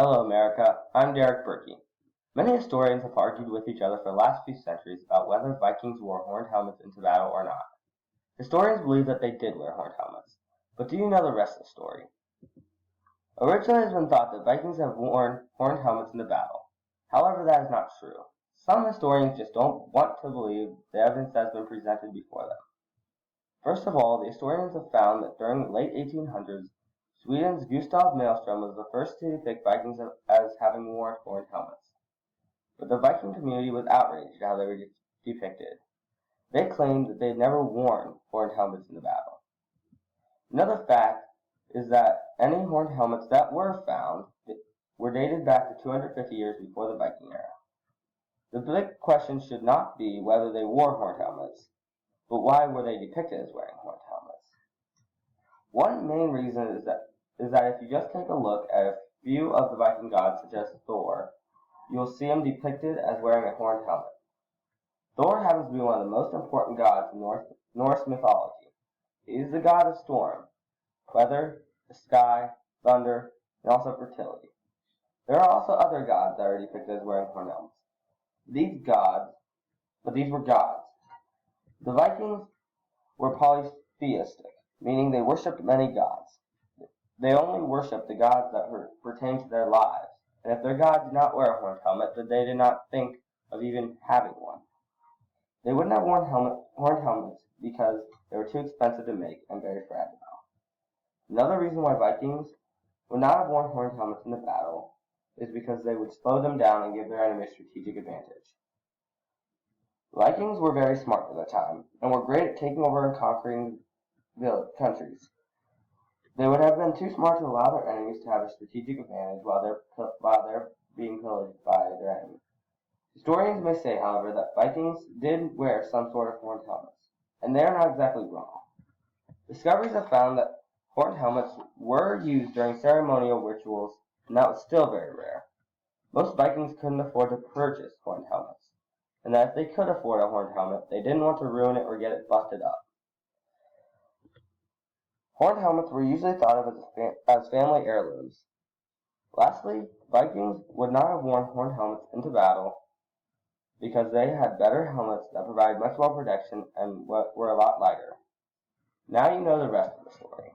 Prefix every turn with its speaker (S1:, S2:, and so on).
S1: Hello, America. I'm Derek Berkey. Many historians have argued with each other for the last few centuries about whether Vikings wore horned helmets into battle or not. Historians believe that they did wear horned helmets, but do you know the rest of the story? Originally, it has been thought that Vikings have worn horned helmets into battle. However, that is not true. Some historians just don't want to believe the evidence that has been presented before them. First of all, the historians have found that during the late 1800s, Sweden's Gustav Maelstrom was the first to depict Vikings as having worn horned helmets. But the Viking community was outraged at how they were depicted. They claimed that they had never worn horned helmets in the battle. Another fact is that any horned helmets that were found were dated back to 250 years before the Viking era. The big question should not be whether they wore horned helmets, but why were they depicted as wearing horned helmets? One main reason is that if you just take a look at a few of the Viking gods, such as Thor, you will see him depicted as wearing a horned helmet. Thor happens to be one of the most important gods in Norse mythology. He is the god of storm, weather, the sky, thunder, and also fertility. There are also other gods that are depicted as wearing horned helmets. These were gods. The Vikings were polytheistic, meaning they worshipped many gods. They only worshipped the gods that pertained to their lives, and if their god did not wear a horned helmet, then they did not think of even having one. They wouldn't have worn horned helmets because they were too expensive to make and very fragile. Another reason why Vikings would not have worn horned helmets in the battle is because they would slow them down and give their enemy a strategic advantage. Vikings were very smart for their time and were great at taking over and conquering countries. They would have been too smart to allow their enemies to have a strategic advantage while they're being pillaged by their enemy. Historians may say, however, that Vikings did wear some sort of horned helmets, and they are not exactly wrong. Discoveries have found that horned helmets were used during ceremonial rituals, and that was still very rare. Most Vikings couldn't afford to purchase horned helmets, and that if they could afford a horned helmet, they didn't want to ruin it or get it busted up. Horned helmets were usually thought of as family heirlooms. Lastly, Vikings would not have worn horned helmets into battle because they had better helmets that provided much more protection and were a lot lighter. Now you know the rest of the story.